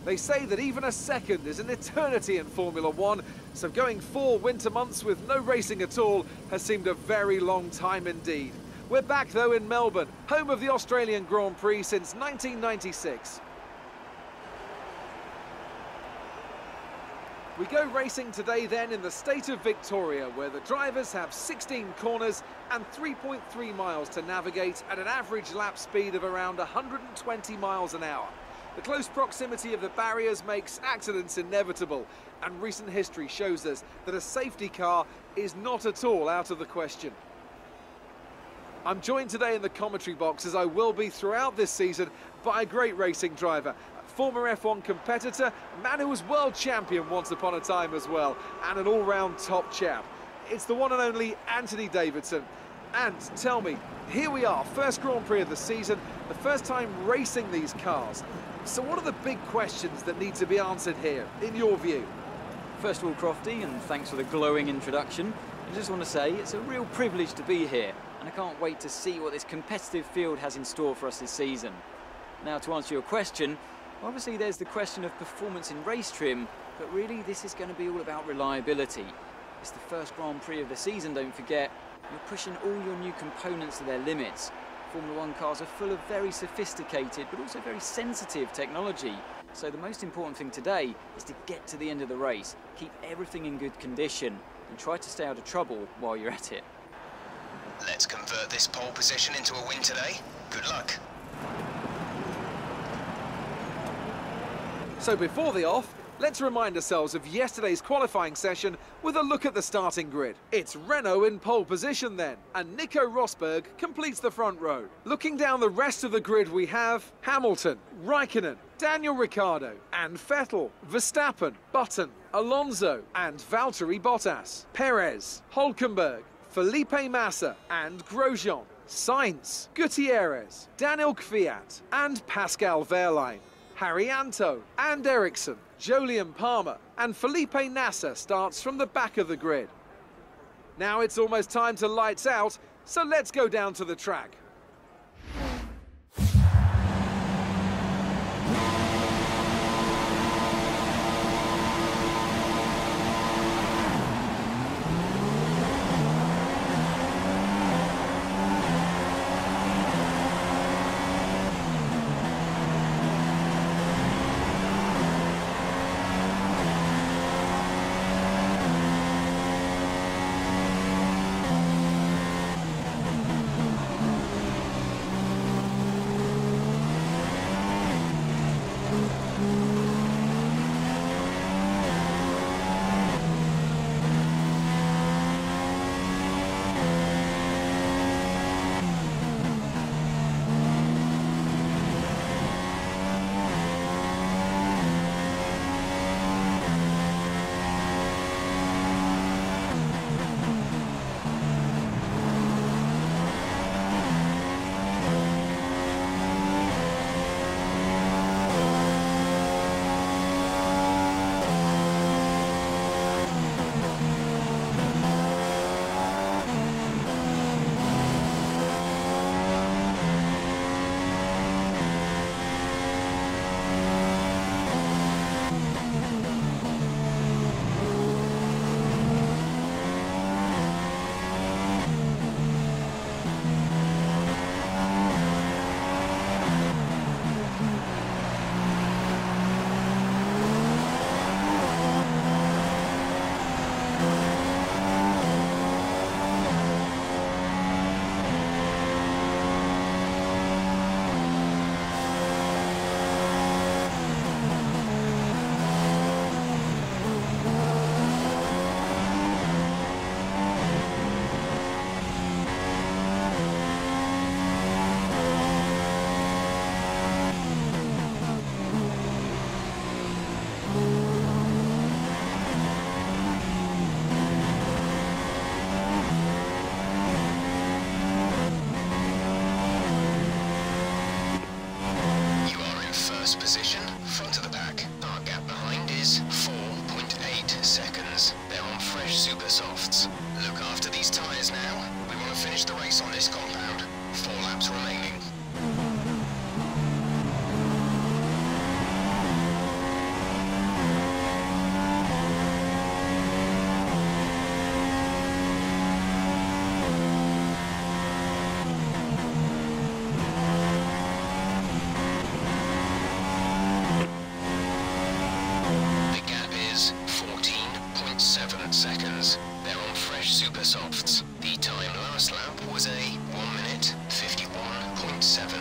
They say that even a second is an eternity in Formula One, so going 4 winter months with no racing at all has seemed a very long time indeed. We're back though in Melbourne, home of the Australian Grand Prix since 1996. We go racing today then in the state of Victoria, where the drivers have 16 corners and 3.3 miles to navigate at an average lap speed of around 120 miles an hour. The close proximity of the barriers makes accidents inevitable, and recent history shows us that a safety car is not at all out of the question. I'm joined today in the commentary box, as I will be throughout this season, by a great racing driver, former F1 competitor, a man who was world champion once upon a time as well, and an all-round top chap. It's the one and only Anthony Davidson. And tell me, here we are, first Grand Prix of the season, the first time racing these cars. So what are the big questions that need to be answered here, in your view? First of all, Crofty, and thanks for the glowing introduction, I just want to say it's a real privilege to be here, and I can't wait to see what this competitive field has in store for us this season. Now, to answer your question, obviously there's the question of performance in race trim, but really this is going to be all about reliability. It's the first Grand Prix of the season, don't forget. You're pushing all your new components to their limits. Formula One cars are full of very sophisticated but also very sensitive technology. So the most important thing today is to get to the end of the race, keep everything in good condition and try to stay out of trouble while you're at it. Let's convert this pole position into a win today. Good luck. So before the off, let's remind ourselves of yesterday's qualifying session with a look at the starting grid. It's Renault in pole position then, and Nico Rosberg completes the front row. Looking down the rest of the grid, we have Hamilton, Raikkonen, Daniel Ricciardo and Vettel, Verstappen, Button, Alonso and Valtteri Bottas, Perez, Hülkenberg, Felipe Massa and Grosjean, Sainz, Gutierrez, Daniel Kvyat and Pascal Wehrlein, Haryanto and Ericsson, Jolyon Palmer and Felipe Nasser starts from the back of the grid. Now it's almost time to lights out, so let's go down to the track. Position, front of the pack. Our gap behind is 4.8 seconds. They're on fresh super softs. Look after these tyres now. We want to finish the race on this compound. 4 laps remaining. softs. The time last lap was a 1 minute 51.7.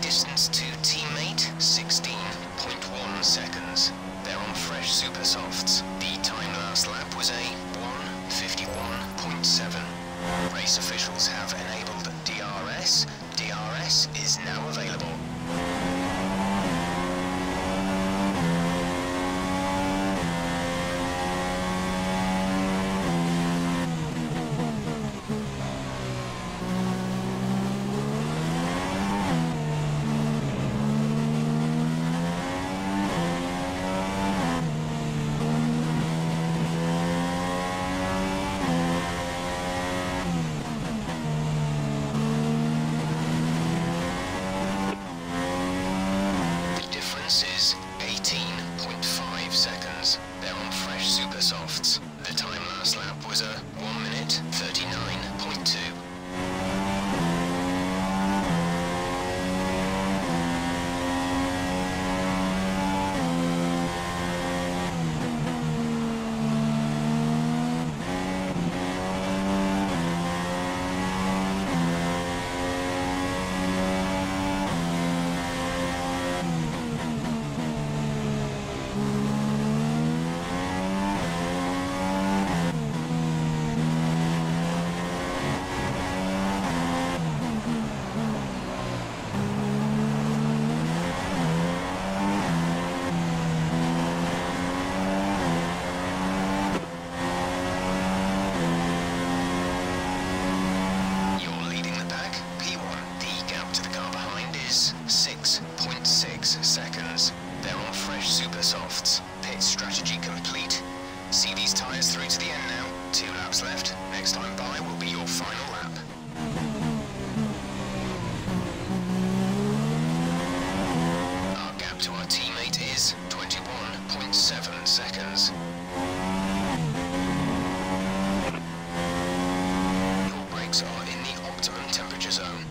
Distance to teammate, 16.1 seconds. They're on fresh super softs. The time last lap was a 1:51.7. Race officials have enabled DRS. DRS is now available. Is 18.5 seconds. They're on fresh super softs. The time last lap was a 1 minute 39.2. Seconds. They're on fresh super softs. Pit strategy complete. See these tyres through to the end now. 2 laps left. Next time by will be your final lap. Our gap to our teammate is 21.7 seconds. Your brakes are in the optimum temperature zone.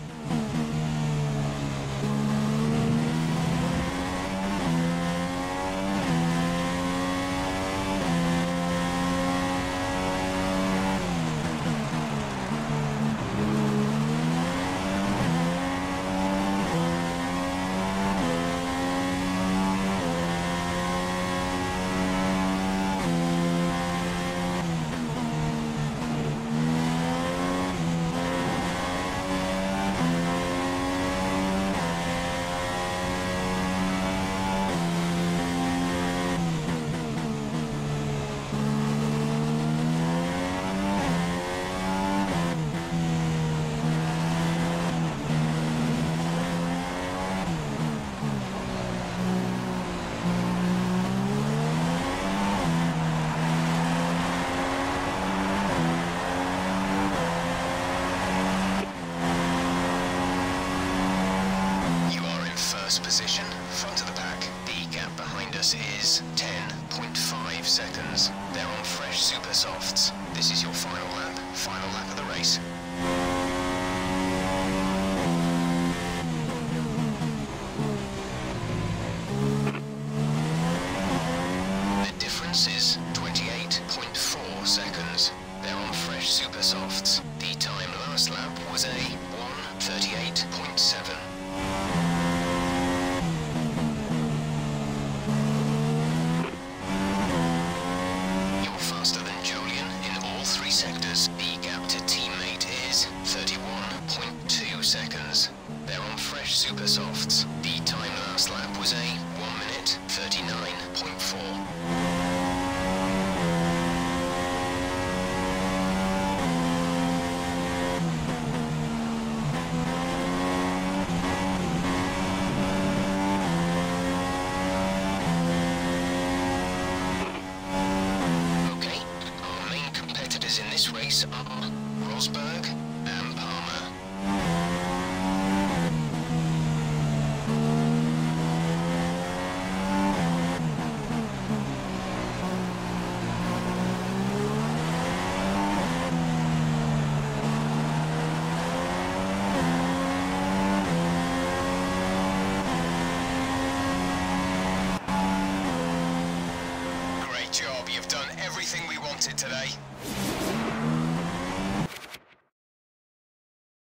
Position, front of the pack. The gap behind us is 10.5 seconds. They're on fresh super softs. This is your final lap of the race. The difference is 28.4 seconds. They're on fresh super softs. The time last lap was a 1:38.7. Sectors. The gap to teammate is 31.2 seconds. They're on fresh super softs. The time last lap was a 1 minute 39.4. In this race are Rosberg and Palmer. wanted today.